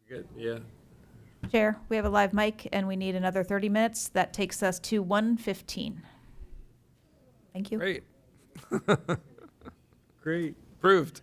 Good, yeah. Chair, we have a live mic and we need another 30 minutes. That takes us to 1:15. Thank you. Great. Great. Approved.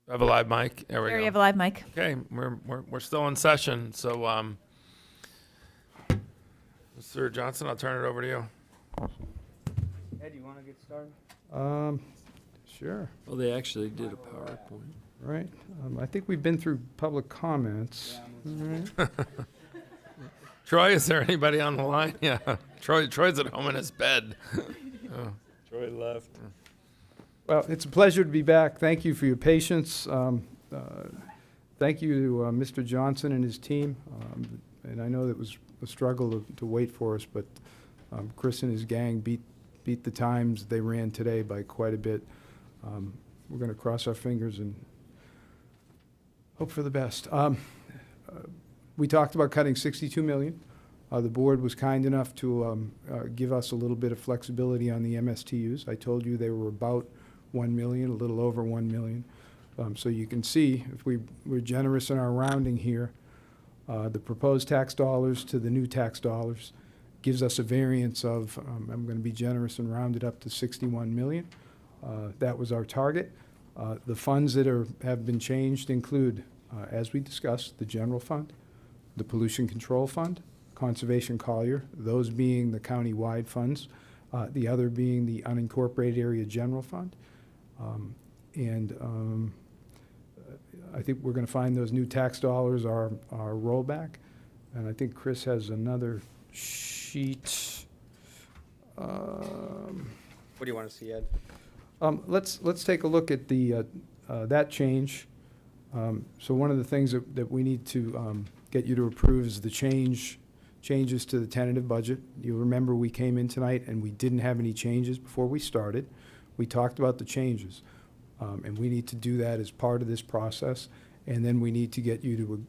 I have a live mic. There we There you go. have a live mic. Okay, we're still in session. So, Mr. Johnson, I'll turn it over to you. Ed, you want to get started? Sure, Well, they actually did a PowerPoint. right. I think we've been through public comments. All right. Troy, is there anybody on the line? Yeah, Troy's at home in his bed. Troy left. Well, it's a pleasure to be back. Thank you for your patience. Thank you to Mr. Johnson and his team. And I know it was a struggle to wait for us, but Chris and his gang beat the times they ran today by quite a bit. We're going to cross our fingers and hope for the best. We talked about cutting $62 million. The board was kind enough to give us a little bit of flexibility on the MSTUs. I told you they were about 1 million, a little over 1 million. So you can see, if we're generous in our rounding here, the proposed tax dollars to the new tax dollars gives us a variance of, I'm going to be generous and round it up to 61 million. That was our target. The funds that have been changed include, as we discussed, the general fund, the pollution control fund, conservation Collier, those being the county-wide funds, the other being the unincorporated area general fund. I think we're going to find those new tax dollars are rollback. And I think Chris has another sheet. What do you want to see, Ed? Let's take a look at the that change. So one of the things that we need to get you to approve is the changes to the tentative budget. You remember we came in tonight and we didn't have any changes before we started. We talked about the changes, and we need to do that as part of this process. And then we need to get you to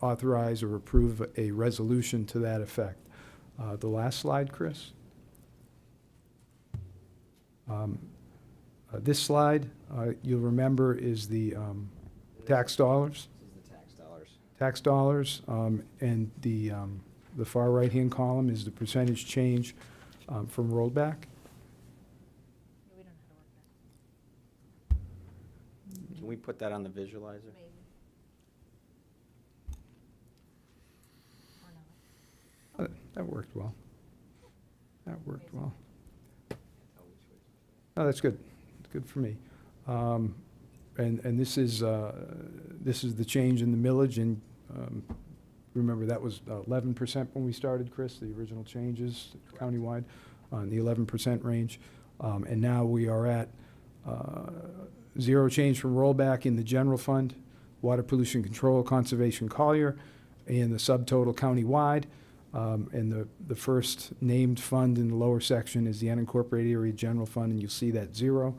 authorize or approve a resolution to that effect. The last slide, Chris. This slide, you'll remember, is the tax dollars. This is the tax dollars. Tax dollars, and the far right-hand column is the percentage change from rollback. Can we put that on the visualizer? That worked well. That worked well. Oh, that's good. It's good for me. And this is the change in the millage, and remember that was 11% when we started, Chris, the original changes countywide on the 11% range. And now we are at zero change from rollback in the general fund, water pollution control, conservation Collier, and the subtotal countywide. And the first named fund in the lower section is the unincorporated area general fund, and you'll see that zero.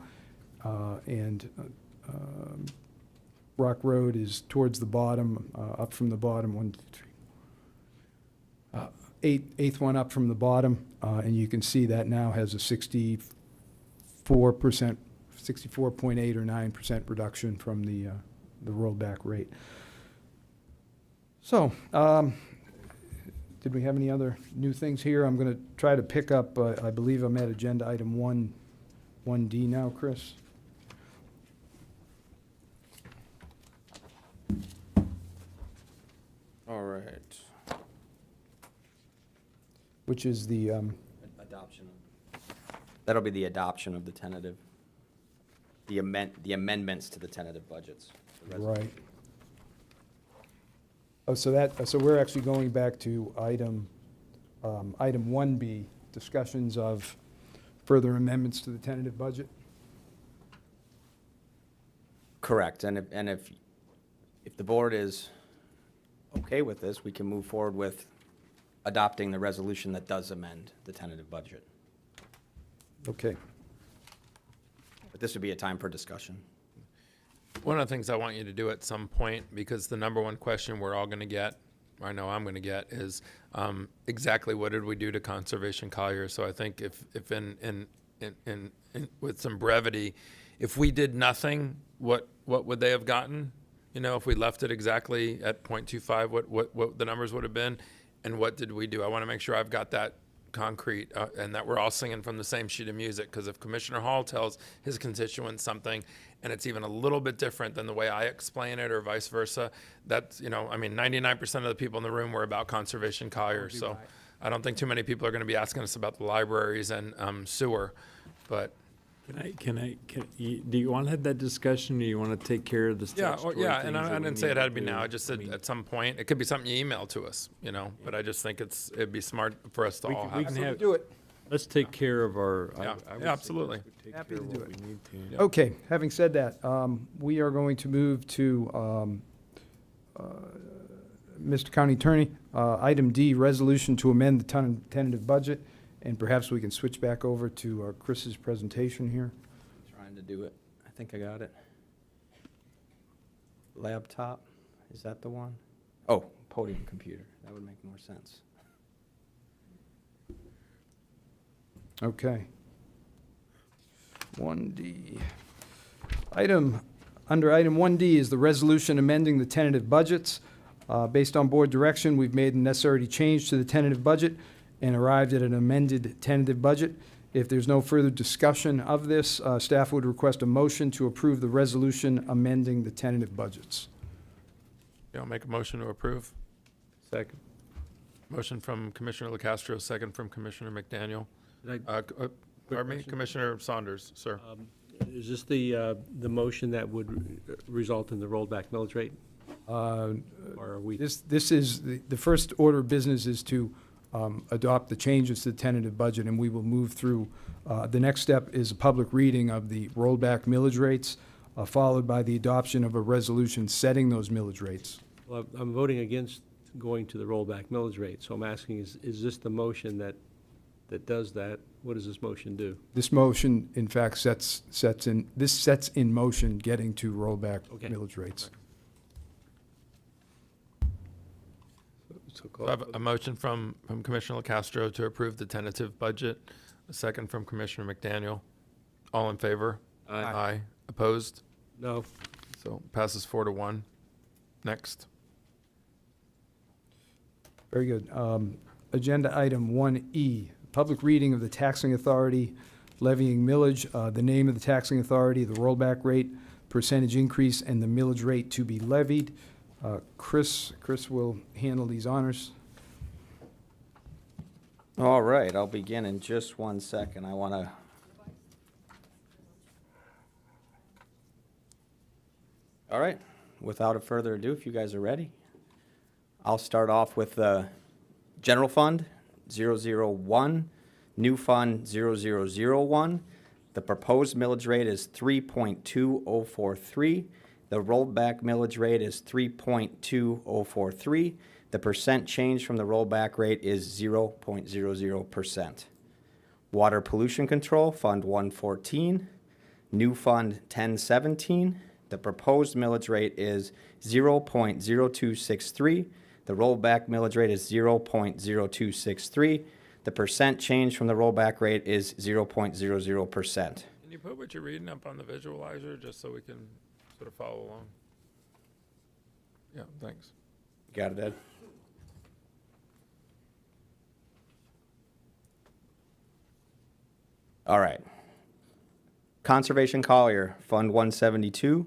Rock Road is towards the bottom, up from the bottom, 1, 2, 3. Eighth one up from the bottom, and you can see that now has a 64%, 64.8 or 9% reduction from the rollback rate. So, did we have any other new things here? I'm going to try to pick up, I believe I'm at agenda item 1D now, Chris. All right. Which is the, Adoption. That'll be the adoption of the tentative, the amendments to the tentative budgets. The resolution. right. Oh, so we're actually going back to item 1B, discussions of further amendments to the tentative budget. Correct, and if the board is okay with this, we can move forward with adopting the resolution that does amend the tentative budget. Okay. But this would be a time for discussion. One of the things I want you to do at some point, because the number one question we're all going to get, or I know I'm going to get, is exactly what did we do to conservation Collier? So I think if in with some brevity, if we did nothing, what would they have gotten? You know, if we left it exactly at 0.25, what the numbers would have been, and what did we do? I want to make sure I've got that concrete and that we're all singing from the same sheet of music. Because if Commissioner Hall tells his constituents something and it's even a little bit different than the way I explain it or vice versa, that's, you know, I mean, 99% of the people in the room were about Conservation Collier. So I don't think too many people are going to be asking us about the libraries and sewer. But do you want to have that discussion, or you want to take care of the yeah, statutory yeah, things and that I we didn't say need it had to be do? now. I just said at some point, it could be something you email to us, you know, but I just think it'd be smart for us to all we have. can have, Do it. let's take care of our. Yeah, I would yeah, absolutely. suggest we take Happy care to of do what it. we need to. Yeah. Okay, having said that, we are going to move to Mr. County Attorney, item D, resolution to amend the tentative budget, and perhaps we can switch back over to Chris's presentation here. Trying to do it. I think I got it. Laptop, is that the one? Oh, podium computer. That would make more sense. Okay. 1D. Under item 1D is the resolution amending the tentative budgets. Based on board direction, we've made the necessary change to the tentative budget and arrived at an amended tentative budget. If there's no further discussion of this, staff would request a motion to approve the resolution amending the tentative budgets. Yeah, I'll make a motion to approve. Second. Motion from Commissioner LaCastro, second from Commissioner McDaniel. Pardon me, question. Commissioner Saunders, sir. Is this the motion that would result in the rollback millage rate? Or are we? This is, the first order of business is to adopt the changes to the tentative budget, and we will move through. The next step is a public reading of the rollback millage rates, followed by the adoption of a resolution setting those millage rates. Well, I'm voting against going to the rollback millage rate, so I'm asking, is this the motion that does that? What does this motion do? This motion, in fact, sets in motion getting to rollback Okay. millage rates. So I have a motion from Commissioner LaCastro to approve the tentative budget, a second from Commissioner McDaniel. All in favor? Aye. Opposed? No. So passes 4-1. Next. Very good. Agenda item 1E, public reading of the taxing authority levying millage, the name of the taxing authority, the rollback rate, percentage increase, and the millage rate to be levied. Chris will handle these honors. All right, I'll begin in just 1 second. I want to. All right, without further ado, if you guys are ready, I'll start off with the general fund 001, new fund 0001. The proposed millage rate is 3.2043. The rollback millage rate is 3.2043. The percent change from the rollback rate is 0.00%. Water pollution control, Fund 114. New Fund 1017. The proposed millage rate is 0.0263. The rollback millage rate is 0.0263. The percent change from the rollback rate is 0.00%. Can you put what you're reading up on the visualizer just so we can sort of follow along? Yeah, thanks. Got it, Ed? All right. Conservation Collier, Fund 172,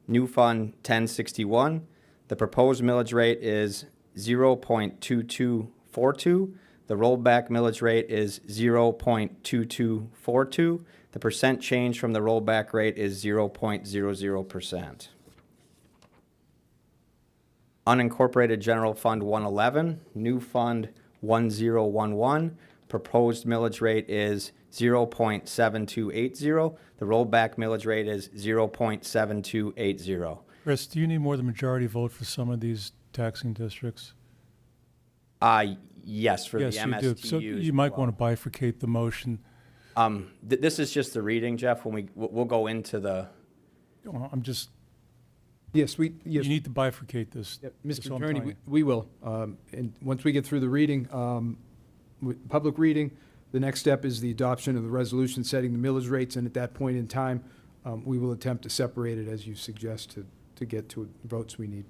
new Fund 1061. The proposed millage rate is 0.2242. The rollback millage rate is 0.2242. The percent change from the rollback rate is 0.00%. Unincorporated General Fund 111, new Fund 1011. Proposed millage rate is 0.7280. The rollback millage rate is 0.7280. Chris, do you need more than majority vote for some of these taxing districts? Yes, for the Yes, you MSTUs. do. So you might want to bifurcate the motion. This is just the reading, Jeff. When we'll go into the. Well, I'm just, Yes, you need to bifurcate this. Yep, That's Mr. all I'm Attorney, telling you. we will. And once we get through the reading, public reading, the next step is the adoption of the resolution setting the millage rates, and at that point in time, we will attempt to separate it as you suggest to get to votes we need.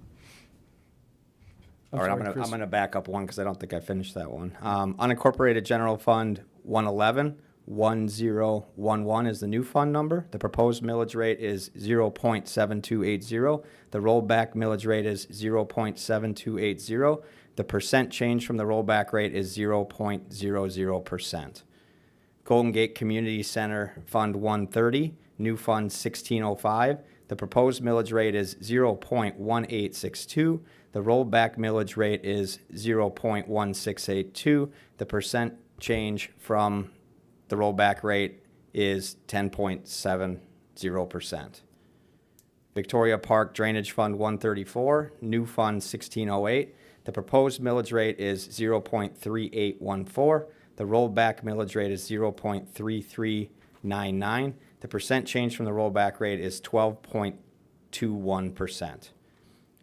All right, I'm gonna back up one because I don't think I finished that one. Unincorporated General Fund 111, 1011 is the new fund number. The proposed millage rate is 0.7280. The rollback millage rate is 0.7280. The percent change from the rollback rate is 0.00%. Golden Gate Community Center Fund 130, new fund 1605. The proposed millage rate is 0.1862. The rollback millage rate is 0.1682. The percent change from the rollback rate is 10.70%. Victoria Park Drainage Fund 134, new fund 1608. The proposed millage rate is 0.3814. The rollback millage rate is 0.3399. The percent change from the rollback rate is 12.21%.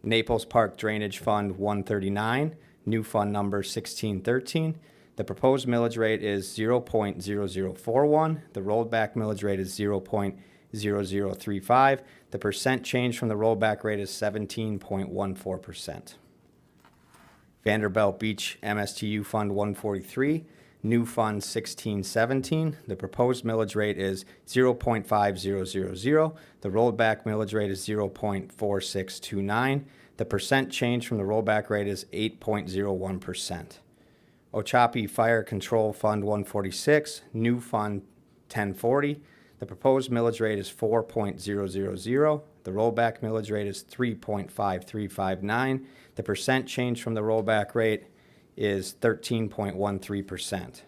Naples Park Drainage Fund 139, new fund number 1613. The proposed millage rate is 0.0041. The rollback millage rate is 0.0035. The percent change from the rollback rate is 17.14%. Vanderbilt Beach MSTU Fund 143, new fund 1617. The proposed millage rate is 0.5000. The rollback millage rate is 0.4629. The percent change from the rollback rate is 8.01%. Ochapi Fire Control Fund 146, new fund 1040. The proposed millage rate is 4.000. The rollback millage rate is 3.5359. The percent change from the rollback rate is 13.13%.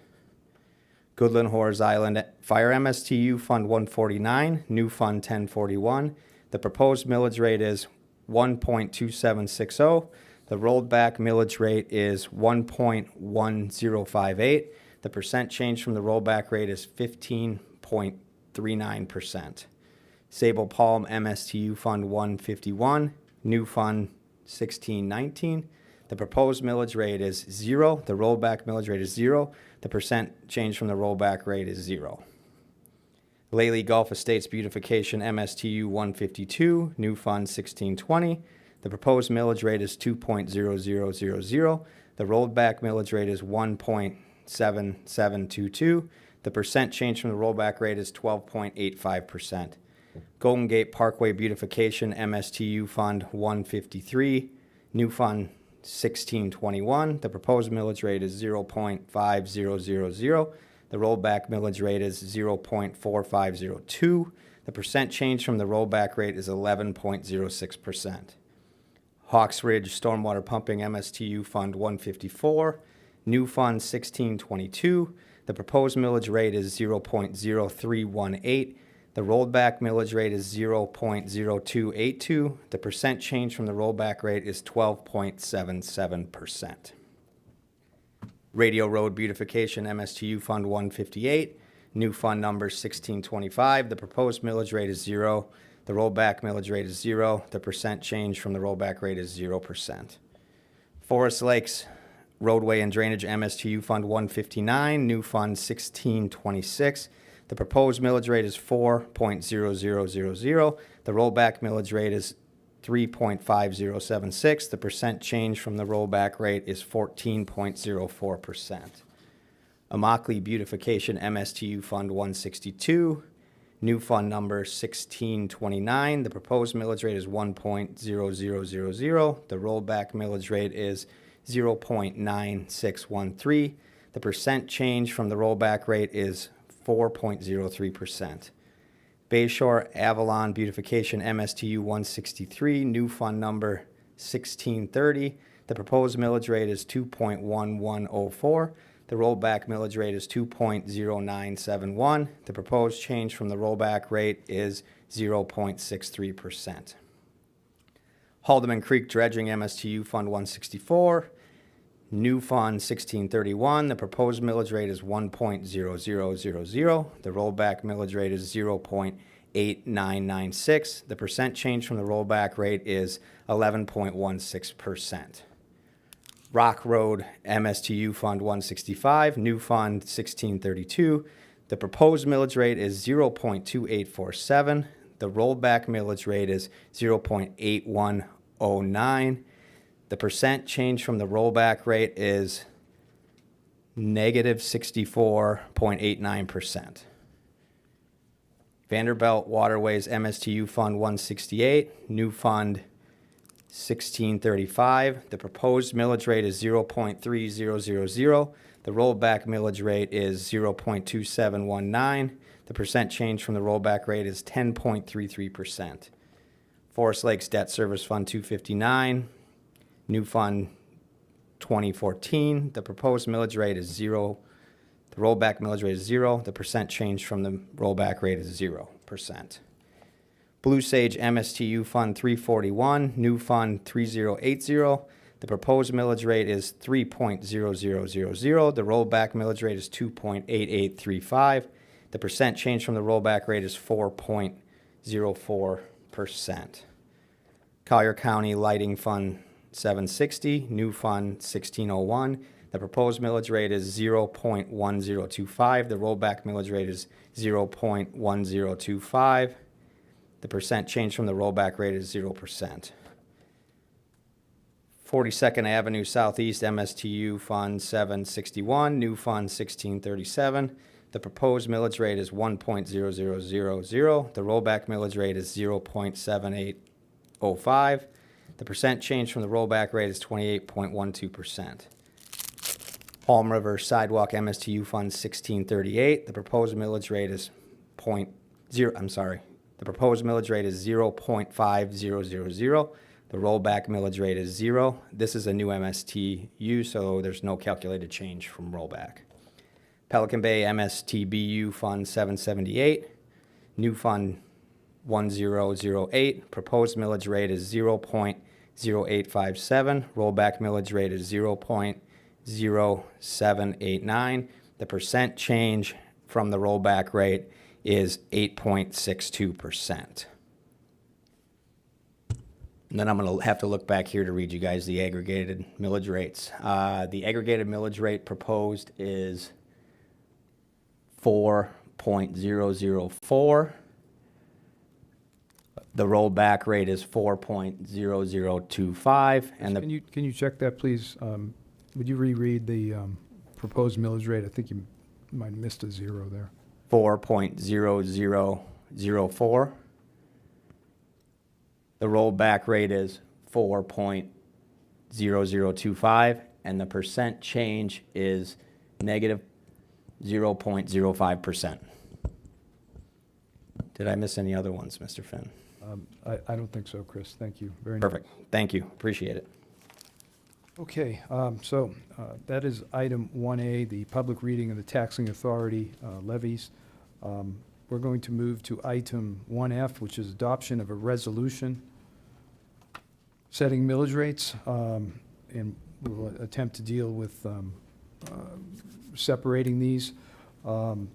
Goodland Horse Island Fire MSTU Fund 149, new fund 1041. The proposed millage rate is 1.2760. The rolled back millage rate is 1.1058. The percent change from the rollback rate is 15.39%. Sable Palm MSTU Fund 151, new fund 1619. The proposed millage rate is 0. The rollback millage rate is 0. The percent change from the rollback rate is 0. Lely Gulf Estates Beautification MSTU 152, new fund 1620. The proposed millage rate is 2.0000. The rollback millage rate is 1.7722. The percent change from the rollback rate is 12.85%. Golden Gate Parkway Beautification MSTU Fund 153, new fund 1621. The proposed millage rate is 0.5000. The rollback millage rate is 0.4502. The percent change from the rollback rate is 11.06%. Hawks Ridge Stormwater Pumping MSTU Fund 154, new fund 1622. The proposed millage rate is 0.0318. The rollback millage rate is 0.0282. The percent change from the rollback rate is 12.77%. Radio Road Beautification MSTU Fund 158, new fund number 1625. The proposed millage rate is 0. The rollback millage rate is 0. The percent change from the rollback rate is 0%. Forest Lakes Roadway and Drainage MSTU Fund 159, new fund 1626. The proposed millage rate is 4.0000. The rollback millage rate is 3.5076. The percent change from the rollback rate is 14.04%. Immokalee Beautification MSTU Fund 162, new fund number 1629. The proposed millage rate is 1.0000. The rollback millage rate is 0.9613. The percent change from the rollback rate is 4.03%. Bayshore Avalon Beautification MSTU 163, new fund number 1630. The proposed millage rate is 2.1104. The rollback millage rate is 2.0971. The proposed change from the rollback rate is 0.63%. Haldeman Creek Dredging MSTU Fund 164, new fund 1631. The proposed millage rate is 1.0000. The rollback millage rate is 0.8996. The percent change from the rollback rate is 11.16%. Rock Road MSTU Fund 165, new fund 1632. The proposed millage rate is 0.2847. The rollback millage rate is 0.8109. The percent change from the rollback rate is negative 64.89%. Vanderbilt Waterways MSTU Fund 168, new fund 1635. The proposed millage rate is 0.3000. The rollback millage rate is 0.2719. The percent change from the rollback rate is 10.33%. Forest Lakes Debt Service Fund 259, new fund 2014. The proposed millage rate is 0. The rollback millage rate is 0. The percent change from the rollback rate is 0%. Blue Sage MSTU Fund 341, new fund 3080. The proposed millage rate is 3.0000. The rollback millage rate is 2.8835. The percent change from the rollback rate is 4.04%. Collier County Lighting Fund 760, new fund 1601. The proposed millage rate is 0.1025. The rollback millage rate is 0.1025. The percent change from the rollback rate is 0%. 42nd Avenue Southeast MSTU Fund 761, new fund 1637. The proposed millage rate is 1.0000. The rollback millage rate is 0.7805. The percent change from the rollback rate is 28.12%. Palm River Sidewalk MSTU Fund 1638. The proposed millage rate is The proposed millage rate is 0.5000. The rollback millage rate is 0. This is a new MSTU, so there's no calculated change from rollback. Pelican Bay MSTBU Fund 778, new fund 1008. Proposed millage rate is 0.0857. Rollback millage rate is 0.0789. The percent change from the rollback rate is 8.62%. And then I'm going to have to look back here to read you guys the aggregated millage rates. The aggregated millage rate proposed is 4.004. The rollback rate is 4.0025. And the Can you check that, please? Would you reread the proposed millage rate? I think you might have missed a 0 there. 4.0004. The rollback rate is 4.0025, and the percent change is negative 0.05%. Did I miss any other ones, Mr. Finn? I don't think so, Chris. Thank you. Very nice. Perfect. Thank you. Appreciate it. Okay, so that is item 1A, the public reading of the taxing authority levies. We're going to move to item 1F, which is adoption of a resolution setting millage rates, and we'll attempt to deal with separating these. Item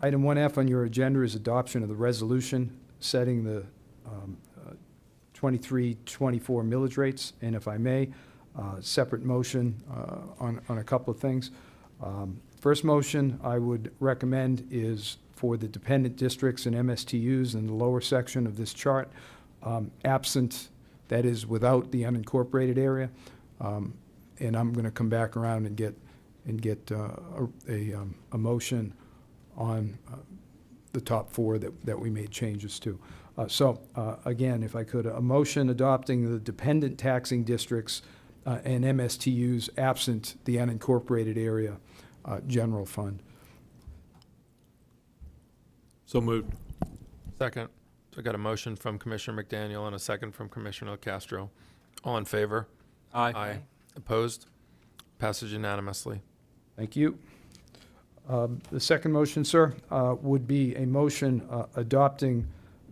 1F on your agenda is adoption of the resolution setting the 23-24 millage rates, and if I may, separate motion on a couple of things. First motion I would recommend is for the dependent districts and MSTUs in the lower section of this chart, absent, that is without the unincorporated area. And I'm going to come back around and get a motion on the top 4 that we made changes to. Again, if I could, a motion adopting the dependent taxing districts and MSTUs absent the unincorporated area general fund. So moved. Second. So I got a motion from Commissioner McDaniel and a second from Commissioner Castro. All in favor? Aye. Opposed? Passes unanimously. Thank you. The second motion, sir, would be a motion adopting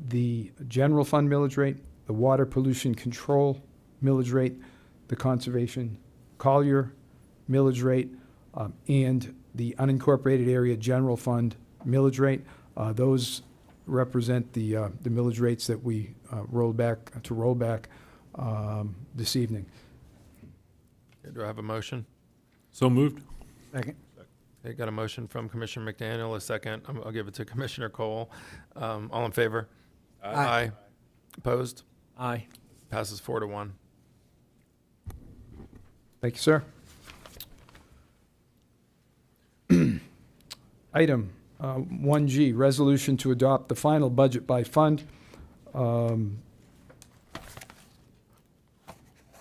the general fund millage rate, the water pollution control millage rate, the conservation Collier millage rate, and the unincorporated area general fund millage rate. Those represent the millage rates that we roll back this evening. Do I have a motion? So moved. Second. Okay, got a motion from Commissioner McDaniel, a second. I'll give it to Commissioner Cole. All in favor? Aye. Opposed? Aye. Passes 4-1. Thank you, sir. Item 1G, resolution to adopt the final budget by fund. And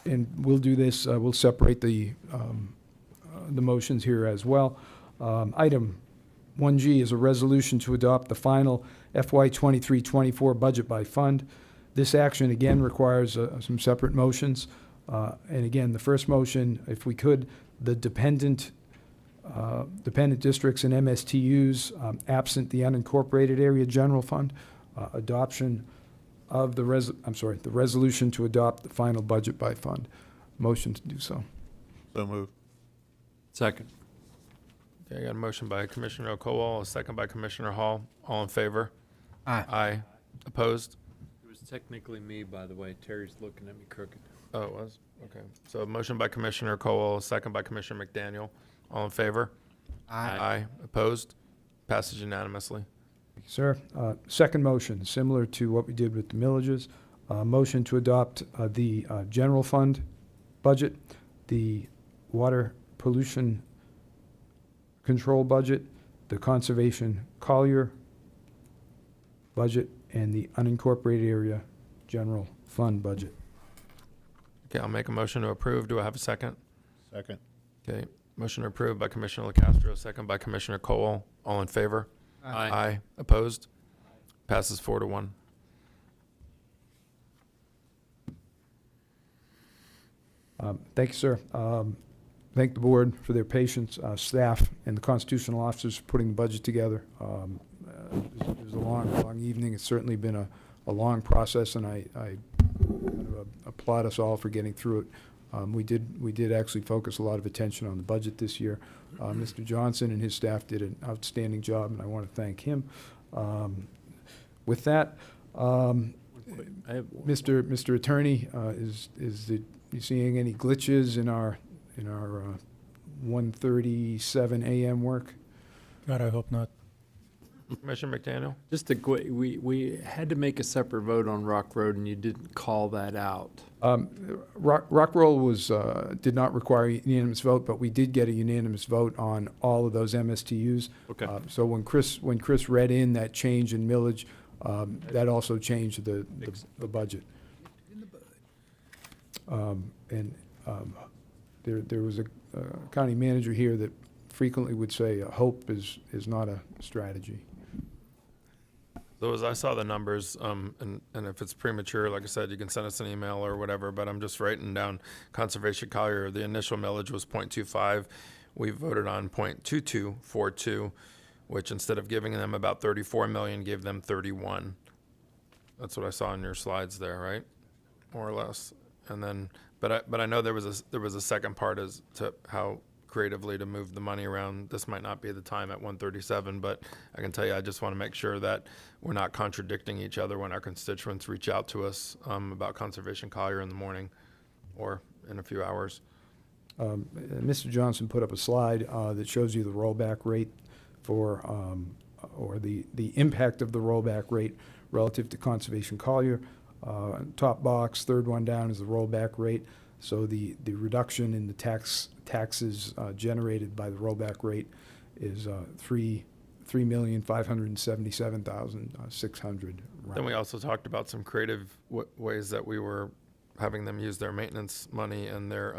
we'll do this, we'll separate the motions here as well. Item 1G is a resolution to adopt the final FY 23-24 budget by fund. This action, again, requires some separate motions. And again, the first motion, if we could, the dependent districts and MSTUs, absent the unincorporated area general fund, adoption of the resolution to adopt the final budget by fund. Motion to do so. So moved. Second. Okay, I got a motion by Commissioner O'Connell, a second by Commissioner Hall. All in favor? Aye. Aye. Opposed? It was technically me, by the way. Terry's looking at me crooked. Oh, it was? Okay. So a motion by Commissioner Cowell, a second by Commissioner McDaniel. All in favor? Aye. Opposed? Passes unanimously. Thank you, sir. Second motion, similar to what we did with the millages. Motion to adopt the general fund budget, the water pollution control budget, the conservation Collier budget, and the unincorporated area general fund budget. Okay, I'll make a motion to approve. Do I have a second? Second. Okay, motion approved by Commissioner LaCastro, second by Commissioner Cowell. All in favor? Aye. Opposed? Passes 4-1. Thank you, sir. Thank the board for their patience, staff and the constitutional officers for putting the budget together. It was a long evening. It's certainly been a long process, and I kind of applaud us all for getting through it. We did actually focus a lot of attention on the budget this year. Mr. Johnson and his staff did an outstanding job, and I want to thank him. With that, Mr. Attorney, is you seeing any glitches in our 1:37 a.m. work? God, I hope not. Commissioner McDaniel? Just we had to make a separate vote on Rock Road, and you didn't call that out. Rockroll was, did not require a unanimous vote, but we did get a unanimous vote on all of those MSTUs. Okay. So when Chris read in that change in millage, that also changed the budget. There was a county manager here that frequently would say, hope is not a strategy. So as I saw the numbers, and if it's premature, like I said, you can send us an email or whatever, but I'm just writing down Conservation Collier. The initial millage was 0.25. We voted on 0.2242, which instead of giving them about 34 million, gave them 31. That's what I saw in your slides there, right? More or less. And then, but I know there was a second part as to how creatively to move the money around. This might not be the time at 1:37, but I can tell you, I just want to make sure that we're not contradicting each other when our constituents reach out to us about Conservation Collier in the morning or in a few hours. Mr. Johnson put up a slide that shows you the rollback rate for, or the impact of the rollback rate relative to Conservation Collier. Top box, third one down is the rollback rate. So the reduction in the taxes generated by the rollback rate is $3,577,600. Then we also talked about some creative ways that we were having them use their maintenance money and their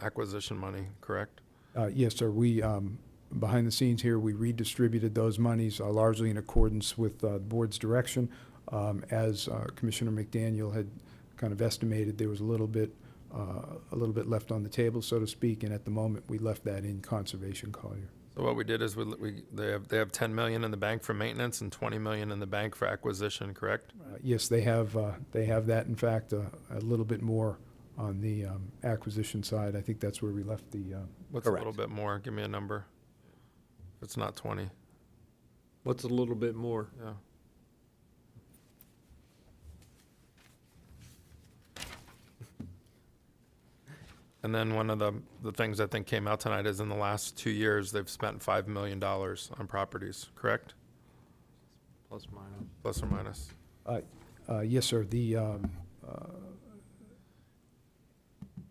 acquisition money, correct? Yes, sir. We, behind the scenes here, we redistributed those monies largely in accordance with the board's direction. As Commissioner McDaniel had kind of estimated, there was a little bit left on the table, so to speak, and at the moment we left that in Conservation Collier. So what we did is they have 10 million in the bank for maintenance and 20 million in the bank for acquisition, correct? Yes, they have that. In fact, a little bit more on the acquisition side. I think that's where we left the. What's Correct. a little bit more? Give me a number. If it's not 20, What's a little bit more? yeah. And then one of the things I think came out tonight is in the last 2 years, they've spent $5 million on properties, correct? Plus minus. Plus or minus. Yes, sir. The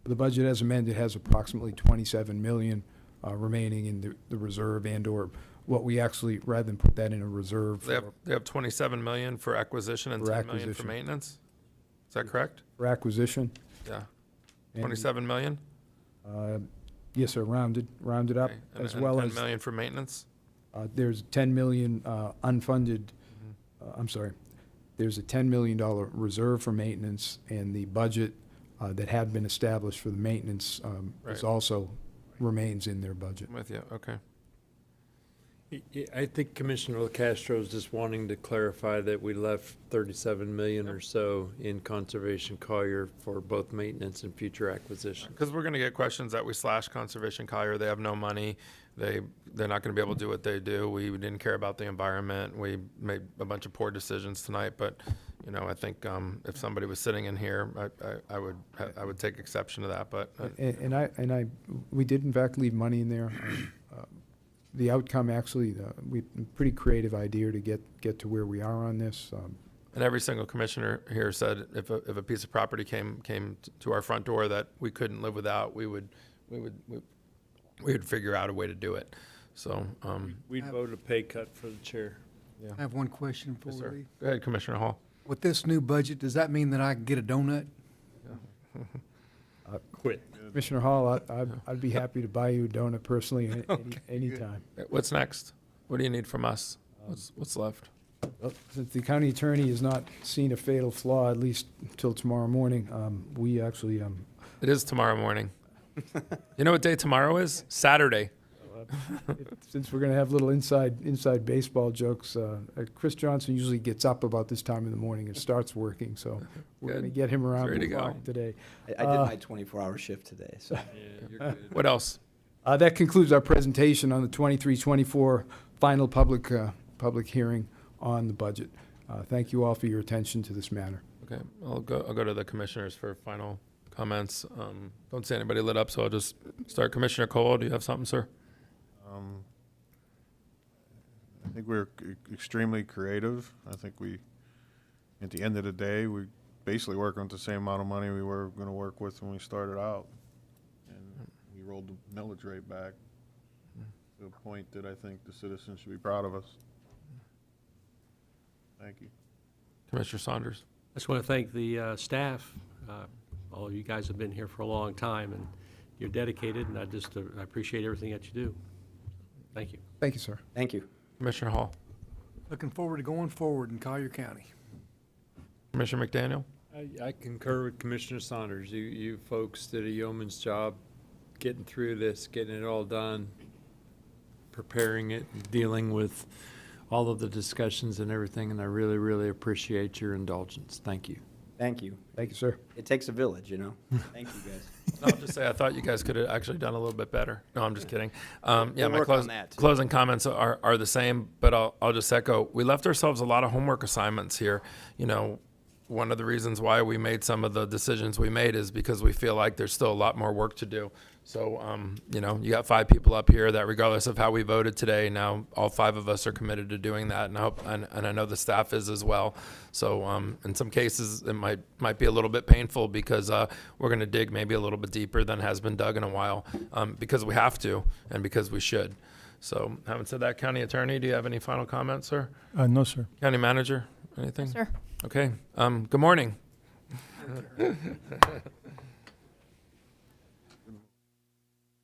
The budget as amended has approximately 27 million remaining in the reserve and/or what we actually, rather than put that in a reserve They have 27 million for acquisition and For 10 million for acquisition. maintenance? Is that correct? for acquisition. Yeah. and, 27 million? Yes, sir, rounded up, Okay. And- as and well 10 as, million for maintenance? there's 10 million unfunded, I'm sorry, there's a $10 million reserve for maintenance, and the budget that had been established for the maintenance Right. is also remains in their budget. I'm with you, okay. I think Commissioner LaCastro is just wanting to clarify that we left 37 million or so in Conservation Collier for both maintenance and future acquisition. Because we're going to get questions that we slash Conservation Collier, they have no money, they're not going to be able to do what they do. We didn't care about the environment. We made a bunch of poor decisions tonight, but, you know, I think if somebody was sitting in here, I would take exception to that, but. We did in fact leave money in there. The outcome, actually, pretty creative idea to get to where we are on this. And every single commissioner here said if a piece of property came to our front door that we couldn't live without, we would figure out a way to do it. So, We'd vote a pay cut for the chair. I have one question for yes, you. sir. Go ahead, Commissioner Hall. With this new budget, does that mean that I can get a donut? Quit. Commissioner Hall, I'd be happy to buy you a donut personally anytime. What's next? What do you need from us? What's left? Well, since the county attorney has not seen a fatal flaw, at least until tomorrow morning, we actually, It is tomorrow morning. You know what day tomorrow is? Saturday. since we're going to have little inside baseball jokes, Chris Johnson usually gets up about this time in the morning and starts working, so we're going to Good. get him around Ready the to go. clock today. I did my 24-hour shift today, so. What else? That concludes our presentation on the 23-24 final public hearing on the budget. Thank you all for your attention to this matter. Okay, I'll go to the commissioners for final comments. Don't see anybody lit up, so I'll just start. Commissioner Cole, do you have something, sir? I think we're extremely creative. I think at the end of the day, we basically work with the same amount of money we were going to work with when we started out. And we rolled the millage rate back to a point that I think the citizens should be proud of us. Thank you. Commissioner Saunders? I just want to thank the staff. All of you guys have been here for a long time, and you're dedicated, and I appreciate everything that you do. Thank you. Thank you, sir. Thank you. Commissioner Hall? Looking forward to going forward in Collier County. Commissioner McDaniel? I concur with Commissioner Saunders. You folks did a yeoman's job getting through this, getting it all done, preparing it, dealing with all of the discussions and everything, and I really, really appreciate your indulgence. Thank you. Thank you. Thank you, sir. It takes a village, you know? Thank you, guys. I'll just say I thought you guys could have actually done a little bit better. No, I'm just kidding. Yeah, We'll my work on that, too. closing comments are the same, but I'll just echo. We left ourselves a lot of homework assignments here. You know, one of the reasons why we made some of the decisions we made is because we feel like there's still a lot more work to do. So, you know, you got 5 people up here that regardless of how we voted today, now all 5 of us are committed to doing that, and I hope, and I know the staff is as well. So, in some cases, it might be a little bit painful because we're going to dig maybe a little bit deeper than has been dug in a while, because we have to and because we should. So, having said that, County Attorney, do you have any final comments, sir? No, sir. County Manager, anything? Sir? Okay. Good morning.